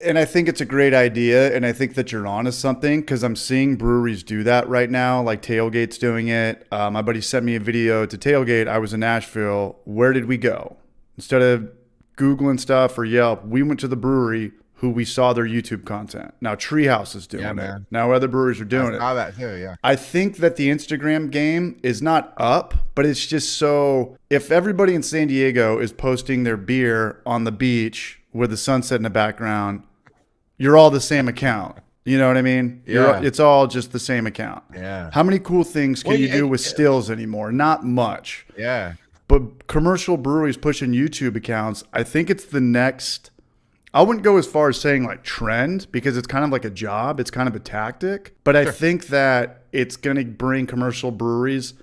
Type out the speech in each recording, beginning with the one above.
And I think it's a great idea, and I think that you're onto something because I'm seeing breweries do that right now. Like Tailgate's doing it. My buddy sent me a video to Tailgate. I was in Nashville. Where did we go? Instead of Googling stuff or Yelp, we went to the brewery who we saw their YouTube content. Now Treehouse is Yeah, doing it. man. Now other breweries are I doing it. saw that too. Yeah. I think that the Instagram game is not up, but it's just so if everybody in San Diego is posting their beer on the beach with the sunset in the background, you're all the same account. You know what I mean? Yeah. It's all just the same account. Yeah. How many cool things can Well, you yeah, do with stills anymore? Not much. yeah. But commercial breweries pushing YouTube accounts, I think it's the next. I wouldn't go as far as saying like trend because it's kind of like a job. It's kind of a tactic. But I think that it's going to bring commercial breweries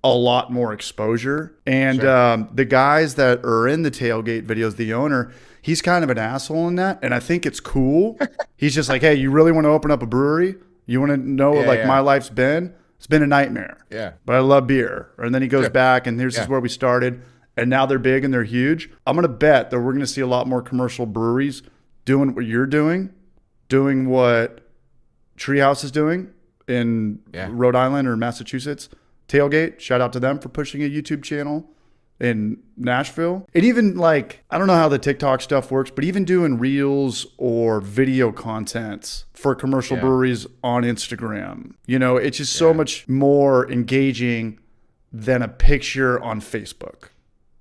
a lot more exposure. And the guys that are in the Tailgate videos, the owner, he's kind of an asshole in that. And I think it's cool. He's just like, hey, you really want to open up a brewery? You want to know what Yeah, like yeah. my life's been? It's been a nightmare. Yeah. But I love beer. And then he goes Sure. back and here's Yeah. is where we started. And now they're big and they're huge. I'm going to bet that we're going to see a lot more commercial breweries doing what you're doing what Treehouse is doing in Yeah. Rhode Island or Massachusetts. Tailgate, shout out to them for pushing a YouTube channel in Nashville. And even like, I don't know how the TikTok stuff works, but even doing reels or video content for commercial Yeah. breweries on Instagram. You know, it's just so much more engaging than a picture on Facebook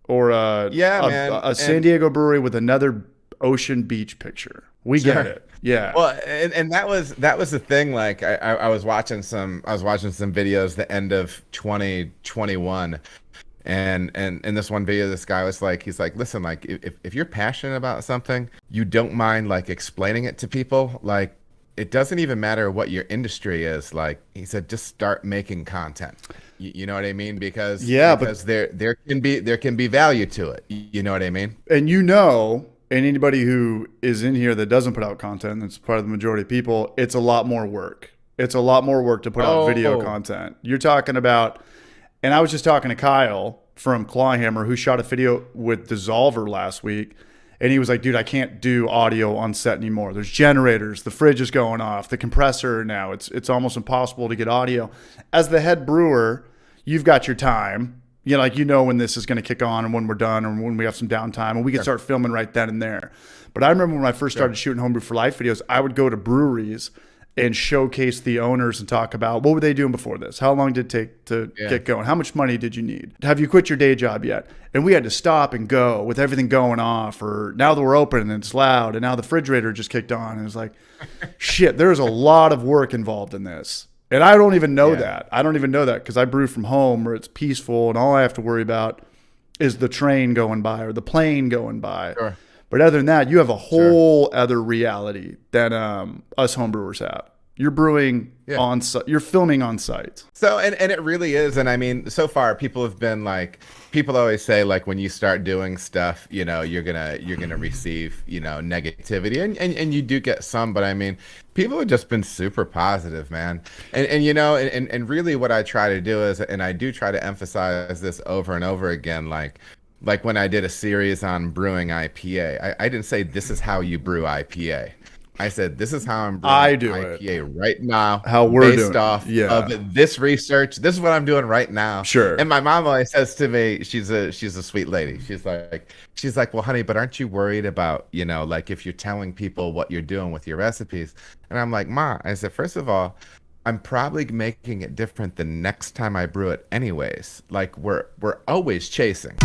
or Yeah, man. a San Diego brewery with another ocean beach picture. We Sure. get it. Yeah. Well, and that was the thing. Like I was watching some videos the end of 2021, and in this one video, this guy was like, he's like, listen, like if you're passionate about something, you don't mind like explaining it to people. Like it doesn't even matter what your industry is. Like he said, just start making content. You know what I mean? Because because there can be value to it. You know what I mean? And and anybody who is in here that doesn't put out content, that's part of the majority of people, it's a lot more work. It's a lot more work to put out video content. You're talking about, and I was just talking to Kyle from Clawhammer who shot a video with Dissolver last week. And he was like, dude, I can't do audio on set anymore. There's generators, the fridge is going off, the compressor now. It's almost impossible to get audio. As the head brewer, you've got your time. You know, like when this is going to kick on and when we're done or when we have some downtime and we can start filming right then and there. But I remember when I first started shooting Homebrew for Life videos, I would go to breweries and showcase the owners and talk about what were they doing before this? How long did it take to get going? How much money did you need? Have you quit your day job yet? And we had to stop and go with everything going off, or now that we're open and it's loud and now the refrigerator just kicked on. And it was like, shit, there's a lot of work involved in this. And I don't even know that. I don't even know that because I brew from home where it's peaceful and all I have to worry about is the train going by or the plane going by. Sure. But other than that, you have a whole other reality than us homebrewers have. You're brewing on site. You're filming on site. So, and it really is. And I mean, so far people have been like, people always say like when you start doing stuff, you know, you're gonna receive, you know, negativity and you do get some, but I mean, people have just been super positive, man. And you know, and really what I try to do is, and I do try to emphasize this over and over again, like when I did a series on brewing IPA, I didn't say this is how you brew IPA. I said, this is how I'm brewing IPA right now. How we're based doing off of this research. This is what I'm doing right now. Sure. And my mom always says to me, she's a sweet lady. She's like, well, honey, but aren't you worried about, you know, like if you're telling people what you're doing with your recipes? And I'm like, Ma, I said, first of all, I'm probably making it different the next time I brew it anyways. Like we're always chasing.